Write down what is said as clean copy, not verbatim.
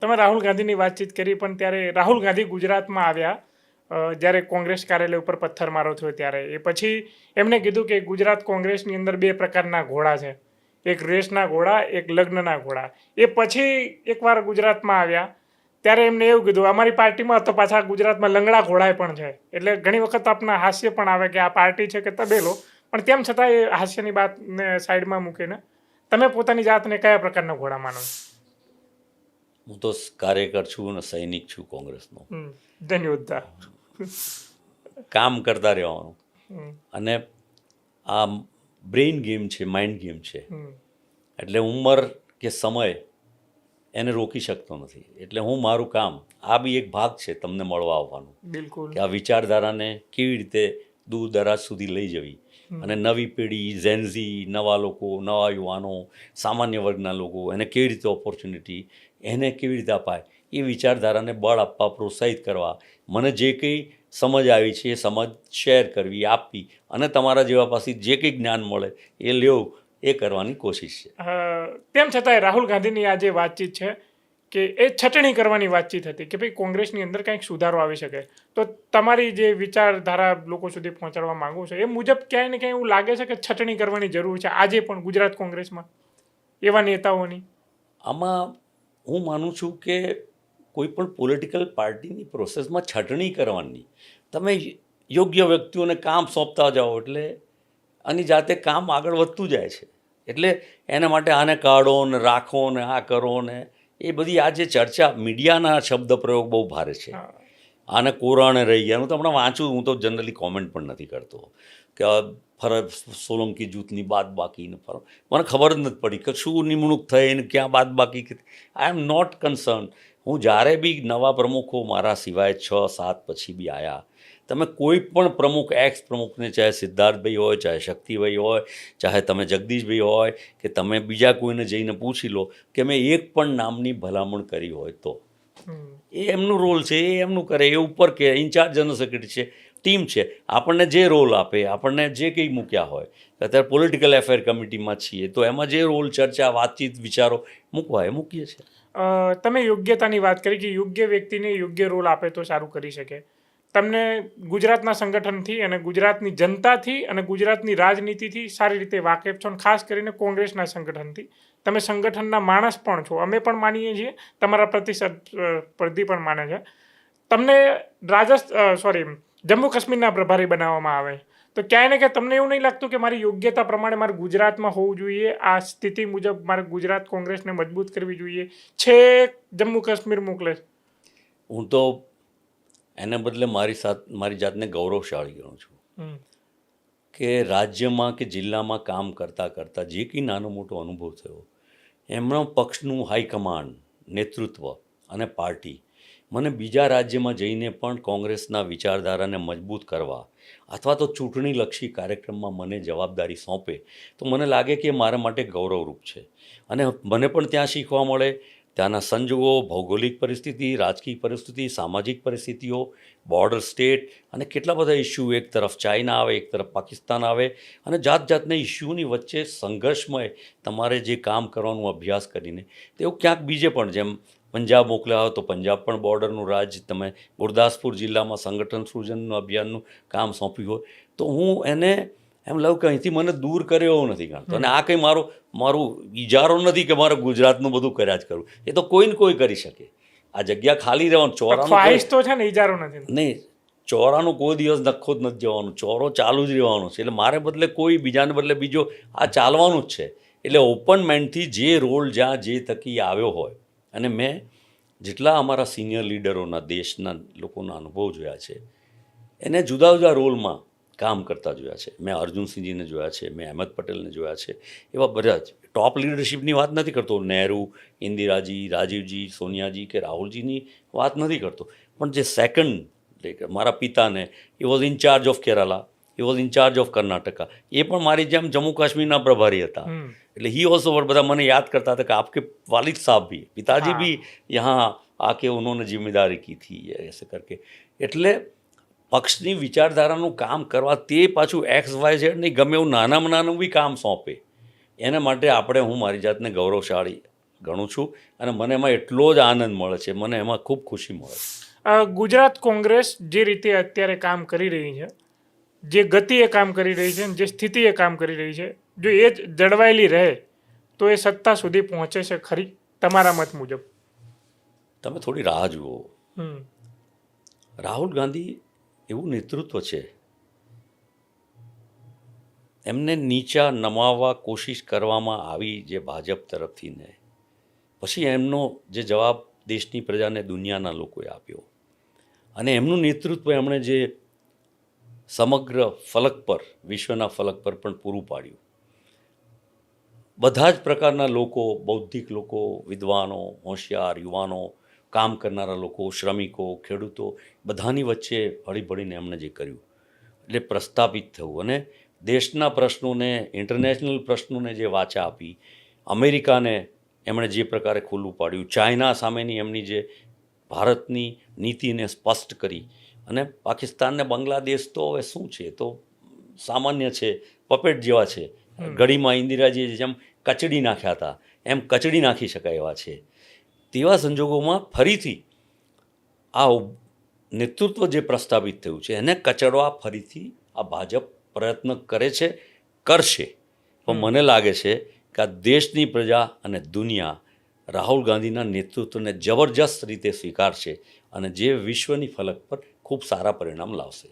તમે રાહુલ ગાંધીની વાતચીત કરી, પણ ત્યારે રાહુલ ગાંધી ગુજરાતમાં આવ્યા જ્યારે કોંગ્રેસ કાર્યાલય ઉપર પથ્થરમારો થયો ત્યારે એ પછી એમણે કીધું કે ગુજરાત કોંગ્રેસની અંદર બે પ્રકારના ઘોડા છે, એક રેસના ઘોડા, એક લગ્નના ઘોડા. એ પછી એકવાર ગુજરાતમાં આવ્યા ત્યારે એમને એવું કીધું અમારી પાર્ટીમાં તો પાછા ગુજરાતમાં લંગડા ઘોડાય પણ છે. એટલે ઘણી વખત આપના હાસ્ય પણ આવે કે આ પાર્ટી છે કે તબેલો, પણ તેમ છતાં એ હાસ્યની વાતને સાઈડમાં મૂકીને તમે પોતાની જાતને કયા પ્રકારના ઘોડા માનો છો? હું તો કાર્યકર છું અને સૈનિક છું કોંગ્રેસનો. ધન્યવાદ. કામ કરતા રહેવાનું. અને આ બ્રેઇન ગેમ છે, માઇન્ડ ગેમ છે. એટલે ઉંમર કે સમય એને રોકી શકતો નથી. એટલે હું મારું કામ, આ બી એક ભાગ છે તમને મળવા આવવાનું. બિલકુલ. કે આ વિચારધારાને કેવી રીતે દૂર દરાજ સુધી લઈ જવી, અને નવી પેઢી, ઝેનઝી, નવા લોકો, નવા યુવાનો, સામાન્ય વર્ગના લોકો, એને કેવી રીતે ઓપોર્ચ્યુનિટી એને કેવી રીતે અપાય, એ વિચારધારાને બળ આપવા, પ્રોત્સાહિત કરવા, મને જે કંઈ સમજ આવી છે એ સમજ શેર કરવી, આપવી, અને તમારા જેવા પાસે જે કંઈ જ્ઞાન મળે એ લેવું, એ કરવાની કોશિશ છે. તેમ છતાંય રાહુલ ગાંધીની આ જે વાતચીત છે કે એ છટણી કરવાની વાતચીત હતી કે ભાઈ કોંગ્રેસની અંદર કંઈક સુધારો આવી શકે, તો તમારી જે વિચારધારા લોકો સુધી પહોંચાડવા માંગુ છો એ મુજબ ક્યાંય ને ક્યાંય એવું લાગે છે કે છટણી કરવાની જરૂર છે આજે પણ ગુજરાત કોંગ્રેસમાં એવા નેતાઓની? આમાં હું માનું છું કે કોઈ પણ પોલિટિકલ પાર્ટીની પ્રોસેસમાં છટણી કરવાની, તમે યોગ્ય વ્યક્તિઓને કામ સોંપતા જાઓ એટલે આની જાતે કામ આગળ વધતું જાય છે. એટલે એના માટે આને કાઢો ને રાખો ને આ કરો ને એ બધી આ જે ચર્ચા, મીડિયાના શબ્દ પ્રયોગ બહુ ભારે છે. આને કોરાણે રહી ગયા. હું તો હમણાં વાંચું, હું તો જનરલી કોમેન્ટ પણ નથી કરતો કે સોલંકી જૂથની બાદ બાકીને મને ખબર જ નથી પડી કે શું નિમણૂક થઈ ને ક્યાં બાદ બાકી. આઈ એમ નોટ કન્સર્ન. હું જ્યારે બી નવા પ્રમુખો મારા સિવાય 6-7 પછી બી આવ્યા, તમે કોઈ પણ પ્રમુખ, એક્સ પ્રમુખને, ચાહે સિદ્ધાર્થભાઈ હોય, ચાહે શક્તિભાઈ હોય, ચાહે તમે જગદીશભાઈ હોય, કે તમે બીજા કોઈને જઈને પૂછી લો કે મેં એક પણ નામની ભલામણ કરી હોય તો એ એમનું રોલ છે, એ એમનું કરે. એ ઉપર કે ઇન્ચાર્જ જનરલ સેક્રેટરી છે, ટીમ છે, આપણને જે રોલ આપે, આપણને જે કંઈ મૂક્યા હોય. અત્યારે પોલિટિકલ એફેર કમિટીમાં છીએ તો એમાં જે રોલ, ચર્ચા, વાતચીત, વિચારો મૂકવા એ મૂકીએ છીએ. તમે યોગ્યતાની વાત કરી કે યોગ્ય વ્યક્તિને યોગ્ય રોલ આપે તો સારું કરી શકે. તમને ગુજરાતના સંગઠનથી અને ગુજરાતની જનતાથી અને ગુજરાતની રાજનીતિથી સારી રીતે વાકેફ છો, ખાસ કરીને કોંગ્રેસના સંગઠનથી. તમે સંગઠનના માણસ પણ છો, અમે પણ માનીએ છીએ, તમારા પ્રતિસ્પર્ધી પણ માને છે. તમને જમ્મુ કાશ્મીરના પ્રભારી બનાવવામાં આવે તો ક્યાંય ને ક્યાંય તમને એવું નહીં લાગતું કે મારી યોગ્યતા પ્રમાણે મારે ગુજરાતમાં હોવું જોઈએ, આ સ્થિતિ મુજબ મારે ગુજરાત કોંગ્રેસને મજબૂત કરવી જોઈએ, છે જમ્મુ કાશ્મીર મોકલે? હું તો એને બદલે મારી જાતને ગૌરવશાળી ગણું છું કે રાજ્યમાં કે જિલ્લામાં કામ કરતાં કરતાં જે કંઈ નાનો મોટો અનુભવ થયો, એમનો પક્ષનું હાઈકમાન્ડ, નેતૃત્વ અને પાર્ટી મને બીજા રાજ્યમાં જઈને પણ કોંગ્રેસના વિચારધારાને મજબૂત કરવા અથવા તો ચૂંટણીલક્ષી કાર્યક્રમમાં મને જવાબદારી સોંપે તો મને લાગે કે મારા માટે ગૌરવરૂપ છે. અને મને પણ ત્યાં શીખવા મળે, ત્યાંના સંજોગો, ભૌગોલિક પરિસ્થિતિ, રાજકીય પરિસ્થિતિ, સામાજિક પરિસ્થિતિઓ, બોર્ડર સ્ટેટ, અને કેટલા બધા ઇસ્યુ, એક તરફ ચાઇના આવે, એક તરફ પાકિસ્તાન આવે, અને જાત જાતના ઇસ્યુની વચ્ચે સંઘર્ષમય તમારે જે કામ કરવાનું અભ્યાસ કરીને તેવું ક્યાંક બીજે પણ, જેમ પંજાબ મોકલ્યા હોય તો પંજાબ પણ બોર્ડરનું રાજ્ય, તમે ગુરદાસપુર જિલ્લામાં સંગઠન સૃજનનું અભિયાનનું કામ સોંપ્યું હોય, તો હું એને એમ લઉં કે અહીંથી મને દૂર કર્યો એવું નથી ગણતો. અને આ કંઈ મારું ઈજારો નથી કે મારે ગુજરાતનું બધું કર્યા જ કરવું. એ તો કોઈ ને કોઈ કરી શકે. આ જગ્યા ખાલી રહેવાનું, ચોરાનું તો છે ને, ઈજારો નથી. નહીં, ચોરાનું કોઈ દિવસ નખો જ નથી જવાનું, ચોરો ચાલુ જ રહેવાનું છે. એટલે મારે બદલે કોઈ, બીજાને બદલે બીજો, આ ચાલવાનું જ છે. એટલે ઓપન માઇન્ડથી જે રોલ જ્યાં જે થકી આવ્યો હોય, અને મેં જેટલા અમારા સિનિયર લીડરોના, દેશના લોકોના અનુભવ જોયા છે, એને જુદા જુદા રોલમાં કામ કરતા જોયા છે. મેં અર્જુનસિંહજીને જોયા છે, મેં અહેમદ પટેલને જોયા છે, એવા બધા જ ટોપ લીડરશિપની વાત નથી કરતો, નહેરુ, ઇન્દિરાજી, રાજીવજી, સોનિયાજી કે રાહુલજીની વાત નથી કરતો, પણ જે સેકન્ડ, મારા પિતાને, એ વોઝ ઇન્ચાર્જ ઓફ કેરાલા, એ વોઝ ઇન્ચાર્જ ઓફ કર્ણાટકા, એ પણ મારી જેમ જમ્મુ કાશ્મીરના પ્રભારી હતા. એટલે ही ऑल्सो બધા મને યાદ કરતા હતા કે आपके वालिद साहब भी, पिताजी भी यहाँ आके उन्होंने जिम्मेदारी की थी ऐसे करके. એટલે પક્ષની વિચારધારાનું કામ કરવા, તે પાછું XYZ નહીં, ગમે એવું નાનામાં નાનું બી કામ સોંપે, એના માટે હું મારી જાતને ગૌરવશાળી ગણું છું અને મને એમાં એટલો જ આનંદ મળે છે, મને એમાં ખૂબ ખુશી મળે છે. ગુજરાત કોંગ્રેસ જે રીતે અત્યારે કામ કરી રહી છે, જે ગતિએ કામ કરી રહી છે, જે સ્થિતિએ કામ કરી રહી છે, જો એ જ જળવાયેલી રહે તો એ સત્તા સુધી પહોંચે છે ખરી તમારા મત મુજબ? તમે થોડી રાહ જુઓ. હમ રાહુલ ગાંધી એવું નેતૃત્વ છે, એમને નીચા નમાવવા કોશિશ કરવામાં આવી જે ભાજપ તરફથી ને પછી એમનો જે જવાબ દેશની પ્રજાને દુનિયાના લોકોએ આપ્યો અને એમનું નેતૃત્વ એમણે જે સમગ્ર ફલક પર, વિશ્વના ફલક પર પણ પૂરું પાડ્યું. બધા જ પ્રકારના લોકો, બૌદ્ધિક લોકો, વિદ્વાનો, હોશિયાર યુવાનો, કામ કરનારા લોકો, શ્રમિકો, ખેડૂતો, બધાની વચ્ચે હળીભળીને એમણે જે કર્યું એટલે પ્રસ્થાપિત થયું અને દેશના પ્રશ્નોને, ઇન્ટરનેશનલ પ્રશ્નોને જે વાચા આપી, અમેરિકાને એમણે જે પ્રકારે ખુલ્લું પાડ્યું, ચાઇના સામેની એમની જે ભારતની નીતિને સ્પષ્ટ કરી અને પાકિસ્તાનને બાંગ્લાદેશ તો હવે શું છે, તો સામાન્ય છે, પપેટ જેવા છે, ઘડીમાં ઇન્દિરાજીએ જેમ કચડી નાખ્યા હતા એમ કચડી નાખી શકાય એવા છે. તેવા સંજોગોમાં ફરીથી આ નેતૃત્વ જે પ્રસ્થાપિત થયું છે એને કચડવા ફરીથી આ ભાજપ પ્રયત્ન કરે છે, કરશે. પણ મને લાગે છે કે આ દેશની પ્રજા અને દુનિયા રાહુલ ગાંધીના નેતૃત્વને જબરજસ્ત રીતે સ્વીકારશે અને જે વિશ્વની ફલક પર ખૂબ સારા પરિણામ લાવશે.